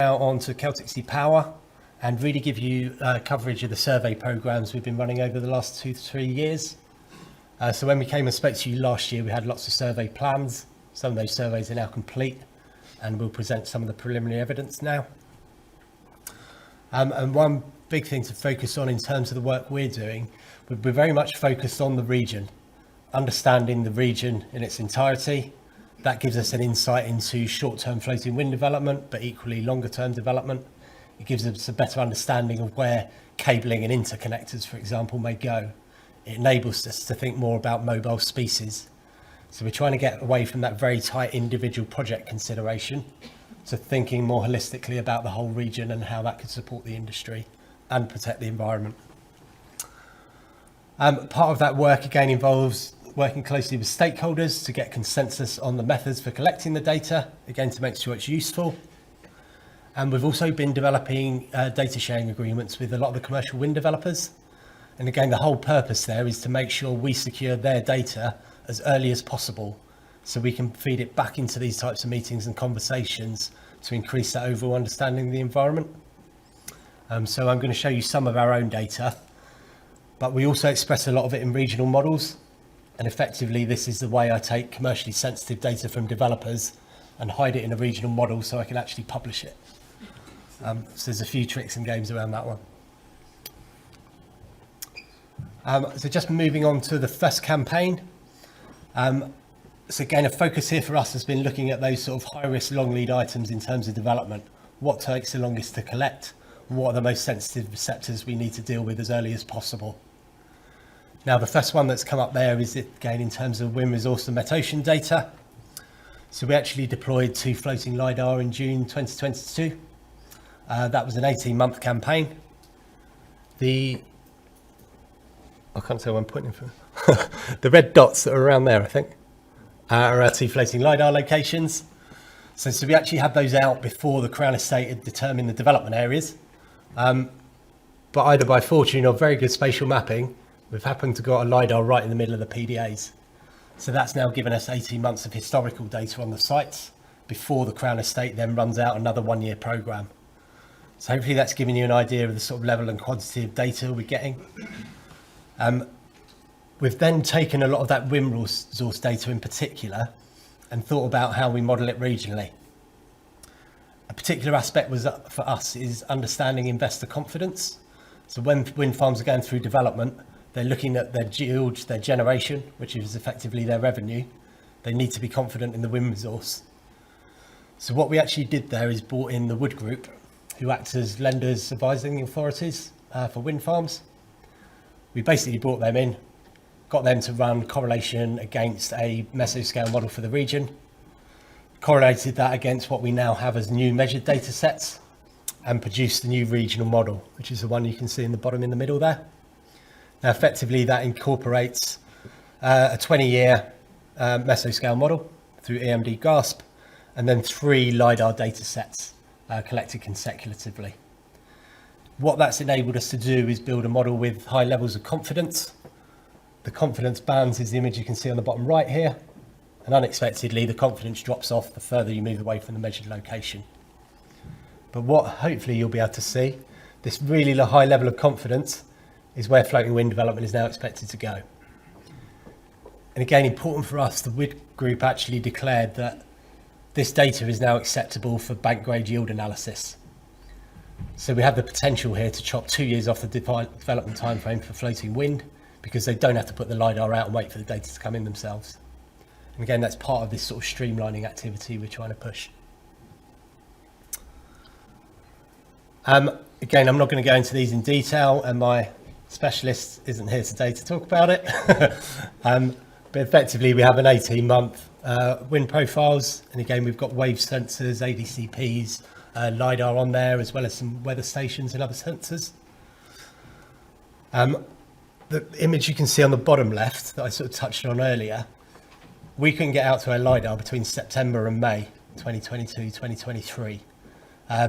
Now on to Celtic Sea Power and really give you coverage of the survey programs we've been running over the last 2 to 3 years. So when we came and spoke to you last year, we had lots of survey plans. Some of those surveys are now complete and we'll present some of the preliminary evidence now. And one big thing to focus on in terms of the work we're doing, we're very much focused on the region, understanding the region in its entirety. That gives us an insight into short-term floating wind development, but equally longer-term development. It gives us a better understanding of where cabling and interconnectors, for example, may go. It enables us to think more about mobile species. So we're trying to get away from that very tight individual project consideration to thinking more holistically about the whole region and how that could support the industry and protect the environment. Part of that work again involves working closely with stakeholders to get consensus on the methods for collecting the data, again to make sure it's useful. And we've also been developing data sharing agreements with a lot of the commercial wind developers. And again, the whole purpose there is to make sure we secure their data as early as possible so we can feed it back into these types of meetings and conversations to increase that overall understanding of the environment. So I'm going to show you some of our own data, but we also express a lot of it in regional models. And effectively, this is the way I take commercially sensitive data from developers and hide it in a regional model so I can actually publish it. So there's a few tricks and games around that one. So just moving on to the first campaign. So again, a focus here for us has been looking at those sort of high risk, long lead items in terms of development. What takes the longest to collect? What are the most sensitive receptors we need to deal with as early as possible? Now, the first one that's come up there is again in terms of wind resource and metocean data. So we actually deployed 2 floating LiDAR in June 2022. That was an 18-month campaign. I can't tell where I'm pointing from. The red dots that are around there, I think, are our 2 floating LiDAR locations. So we actually had those out before the Crown Estate had determined the development areas. But either by fortune or very good spatial mapping, we've happened to got a LiDAR right in the middle of the PDAs. So that's now given us 18 months of historical data on the sites before the Crown Estate then runs out another 1-year programme. So hopefully that's giving you an idea of the sort of level and quantity of data we're getting. We've then taken a lot of that wind resource data in particular and thought about how we model it regionally. A particular aspect for us is understanding investor confidence. So when wind farms are going through development, they're looking at their yield, their generation, which is effectively their revenue. They need to be confident in the wind resource. So what we actually did there is brought in the Wood Group, who act as lenders advising authorities for wind farms. We basically brought them in, got them to run correlation against a mesoscale model for the region, correlated that against what we now have as new measured data sets, and produced the new regional model, which is the one you can see in the bottom in the middle there. Now, effectively, that incorporates a 20-year mesoscale model through EMD GASP, and then 3 LiDAR data sets collected consecutively. What that's enabled us to do is build a model with high levels of confidence. The confidence bands is the image you can see on the bottom right here, and unexpectedly, the confidence drops off the further you move away from the measured location. But what hopefully you'll be able to see, this really high level of confidence is where floating wind development is now expected to go. And again, important for us, the Wood Group actually declared that this data is now acceptable for bank grade yield analysis. So we have the potential here to chop 2 years off the development timeframe for floating wind because they don't have to put the LiDAR out and wait for the data to come in themselves. And again, that's part of this sort of streamlining activity we're trying to push. Again, I'm not going to go into these in detail, and my specialist isn't here today to talk about it. But effectively, we have an 18-month wind profiles, and again, we've got wave sensors, ADCPs, LiDAR on there, as well as some weather stations and other sensors. The image you can see on the bottom left that I sort of touched on earlier, we couldn't get out to our LiDAR between September and May 2022, 2023.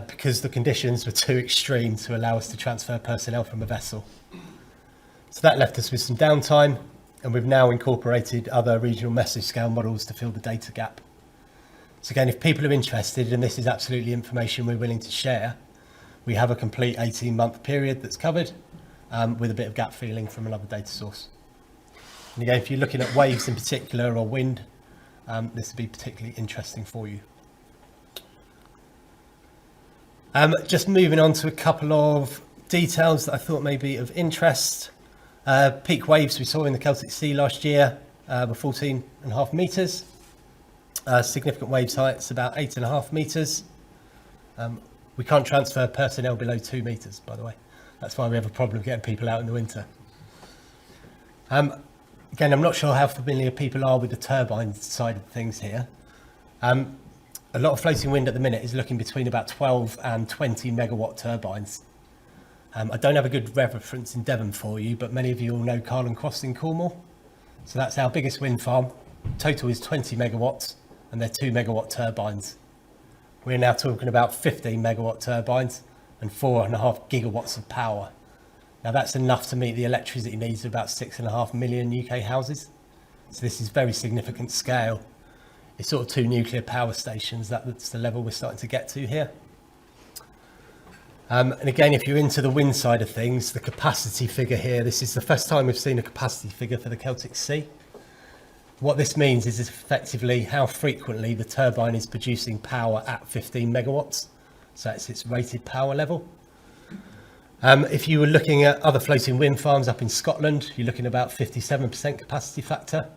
Because the conditions were too extreme to allow us to transfer personnel from a vessel. So that left us with some downtime, and we've now incorporated other regional mesoscale models to fill the data gap. So again, if people are interested, and this is absolutely information we're willing to share, we have a complete 18-month period that's covered with a bit of gap filling from another data source. And again, if you're looking at waves in particular or wind, this would be particularly interesting for you. Just moving on to a couple of details that I thought may be of interest. Peak waves we saw in the Celtic Sea last year were 14.5 metres. Significant waves heights about 8.5 metres. We can't transfer personnel below 2 metres, by the way. That's why we have a problem getting people out in the winter. Again, I'm not sure how familiar people are with the turbine side of things here. A lot of floating wind at the minute is looking between about 12 and 20 megawatt turbines. I don't have a good reference in Devon for you, but many of you all know Carlin Cross in Cornwall. So that's our biggest wind farm. Total is 20 megawatts, and they're 2 megawatt turbines. We're now talking about 15 megawatt turbines and 4.5 gigawatts of power. Now that's enough to meet the electricity needs of about 6.5 million UK houses. So this is very significant scale. It's sort of 2 nuclear power stations. That's the level we're starting to get to here. And again, if you're into the wind side of things, the capacity figure here, this is the first time we've seen a capacity figure for the Celtic Sea. What this means is effectively how frequently the turbine is producing power at 15 megawatts. So it's its rated power level. If you were looking at other floating wind farms up in Scotland, you're looking at about 57% capacity factor.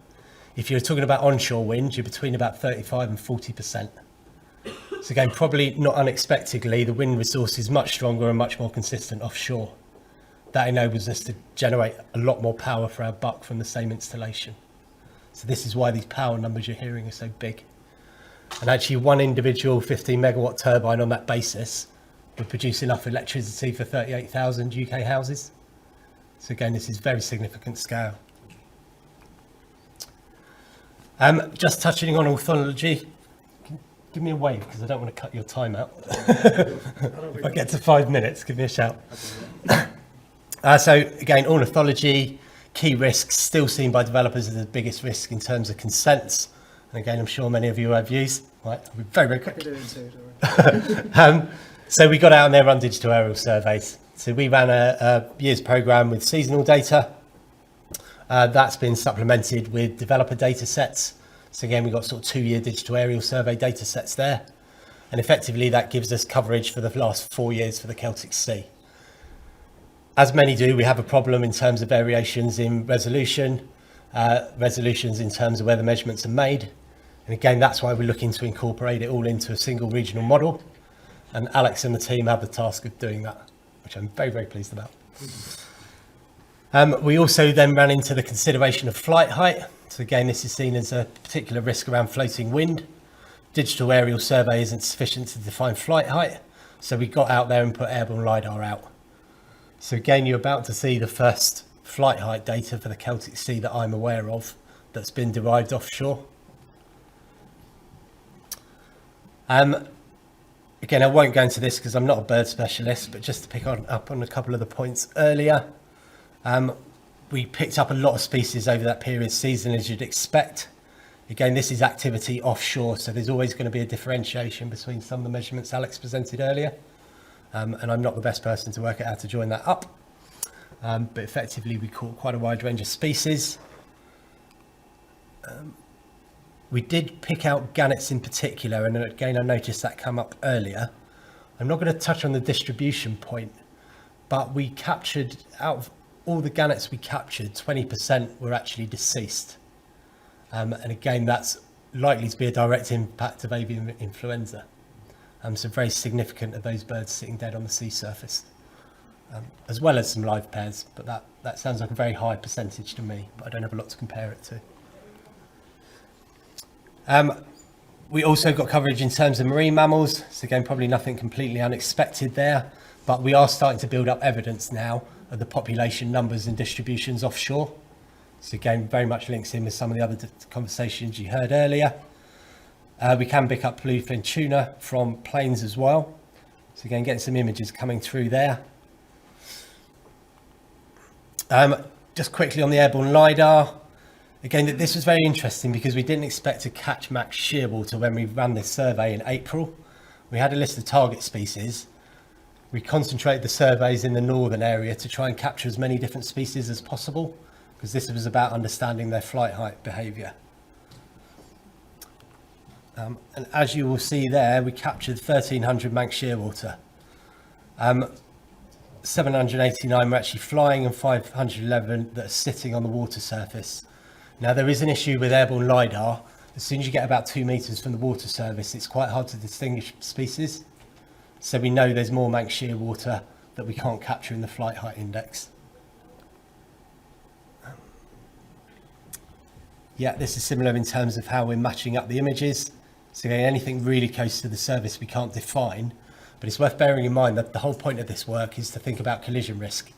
If you're talking about onshore wind, you're between about 35 and 40%. So again, probably not unexpectedly, the wind resource is much stronger and much more consistent offshore. That enables us to generate a lot more power for our buck from the same installation. So this is why these power numbers you're hearing are so big. And actually one individual 15 megawatt turbine on that basis would produce enough electricity for 38,000 UK houses. So again, this is very significant scale. Just touching on ornithology, give me a wave because I don't want to cut your time out. If I get to 5 minutes, give me a shout. So again, ornithology, key risks still seen by developers as the biggest risk in terms of consents. And again, I'm sure many of you have views. Right, I'll be very, very quick. So we got out and there run digital aerial surveys. So we ran a year's program with seasonal data. That's been supplemented with developer data sets. So again, we've got sort of 2-year digital aerial survey data sets there. And effectively that gives us coverage for the last 4 years for the Celtic Sea. As many do, we have a problem in terms of variations in resolution, resolutions in terms of where the measurements are made. And again, that's why we're looking to incorporate it all into a single regional model. And Alex and the team have the task of doing that, which I'm very, very pleased about. We also then ran into the consideration of flight height. So again, this is seen as a particular risk around floating wind. Digital aerial survey isn't sufficient to define flight height. So we got out there and put airborne LiDAR out. So again, you're about to see the first flight height data for the Celtic Sea that I'm aware of that's been derived offshore. Again, I won't go into this because I'm not a bird specialist, but just to pick up on a couple of the points earlier. We picked up a lot of species over that period season, as you'd expect. Again, this is activity offshore, so there's always going to be a differentiation between some of the measurements Alex presented earlier. And I'm not the best person to work out how to join that up. But effectively, we caught quite a wide range of species. We did pick out gannets in particular, and again, I noticed that come up earlier. I'm not going to touch on the distribution point, but we captured, out of all the gannets we captured, 20% were actually deceased. And again, that's likely to be a direct impact of avian influenza. So very significant of those birds sitting dead on the sea surface, as well as some live pairs, but that sounds like a very high percentage to me, but I don't have a lot to compare it to. We also got coverage in terms of marine mammals. So again, probably nothing completely unexpected there, but we are starting to build up evidence now of the population numbers and distributions offshore. So again, very much links in with some of the other conversations you heard earlier. We can pick up bluefin tuna from planes as well. So again, getting some images coming through there. Just quickly on the airborne LiDAR. Again, this was very interesting because we didn't expect to catch max shearwater when we ran this survey in April. We had a list of target species. We concentrated the surveys in the northern area to try and capture as many different species as possible, because this was about understanding their flight height behaviour. And as you will see there, we captured 1,300 manx shearwater. 789 were actually flying and 511 that are sitting on the water surface. Now, there is an issue with airborne LiDAR. As soon as you get about 2 metres from the water surface, it's quite hard to distinguish species. So we know there's more manx shearwater that we can't capture in the flight height index. Yeah, this is similar in terms of how we're matching up the images. So again, anything really close to the surface we can't define, but it's worth bearing in mind that the whole point of this work is to think about collision risk.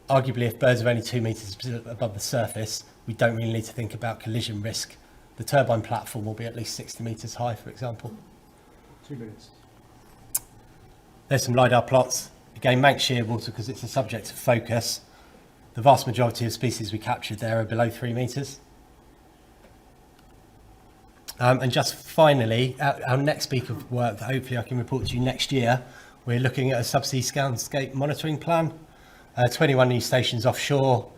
Arguably, if birds are only 2 metres above the surface, we don't really need to think about collision risk. The turbine platform will be at least 60 metres high, for example. 2 minutes. There's some LiDAR plots. Again, manx shearwater because it's a subject of focus. The vast majority of species we captured there are below 3 metres. And just finally, our next peak of work that hopefully I can report to you next year, we're looking at a subsea soundscape monitoring plan, 21 new stations offshore,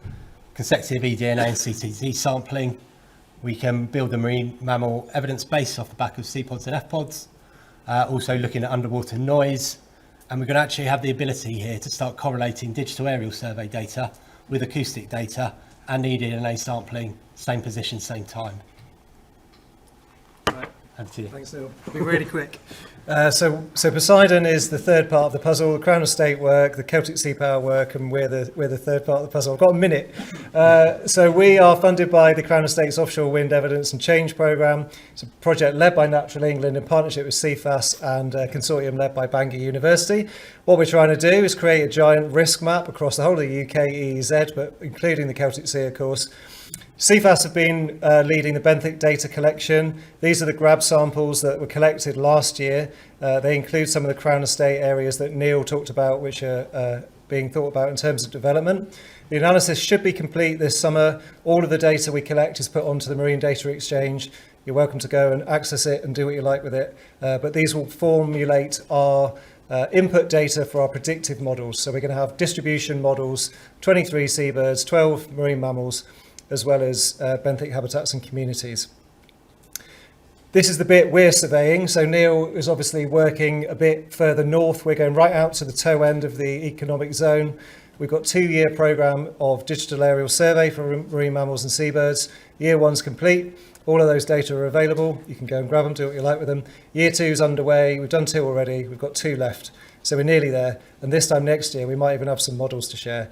consecutive eDNA and CTZ sampling. We can build the marine mammal evidence base off the back of C-pods and F-pods, also looking at underwater noise, and we're going to actually have the ability here to start correlating digital aerial survey data with acoustic data and eDNA sampling, same position, same time. Thanks, Neil. I'll be really quick. So Poseidon is the third part of the puzzle. The Crown Estate work, the Celtic Sea Power work, and we're the third part of the puzzle. I've got a minute. So we are funded by the Crown Estate's Offshore Wind Evidence and Change Programme. It's a project led by Natural England in partnership with CFAS and a consortium led by Bangor University. What we're trying to do is create a giant risk map across the whole of the UK EEZ, but including the Celtic Sea, of course. CFAS have been leading the benthic data collection. These are the grab samples that were collected last year. They include some of the Crown Estate areas that Neil talked about, which are being thought about in terms of development. The analysis should be complete this summer. All of the data we collect is put onto the Marine Data Exchange. You're welcome to go and access it and do what you like with it. But these will formulate our input data for our predictive models. So we're going to have distribution models, 23 seabirds, 12 marine mammals, as well as benthic habitats and communities. This is the bit we're surveying. So Neil is obviously working a bit further north. We're going right out to the toe end of the economic zone. We've got a 2-year programme of digital aerial survey for marine mammals and seabirds. Year 1's complete. All of those data are available. You can go and grab them, do what you like with them. Year 2's underway. We've done 2 already. We've got 2 left. So we're nearly there. And this time next year, we might even have some models to share.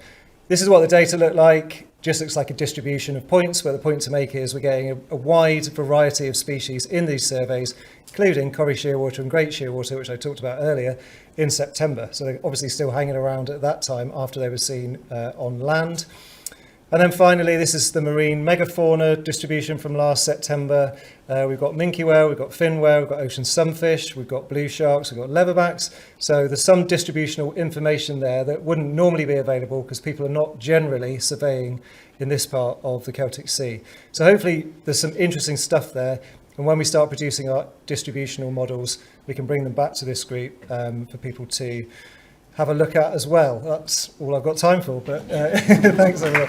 This is what the data look like. Just looks like a distribution of points, where the point to make is we're getting a wide variety of species in these surveys, including Corrie shearwater and great shearwater, which I talked about earlier, in September. So they're obviously still hanging around at that time after they were seen on land. And then finally, this is the marine megafauna distribution from last September. We've got minke whale, we've got fin whale, we've got ocean sunfish, we've got blue sharks, we've got leatherbacks. So there's some distributional information there that wouldn't normally be available because people are not generally surveying in this part of the Celtic Sea. So hopefully there's some interesting stuff there. And when we start producing our distributional models, we can bring them back to this group for people to have a look at as well. That's all I've got time for, but thanks everyone.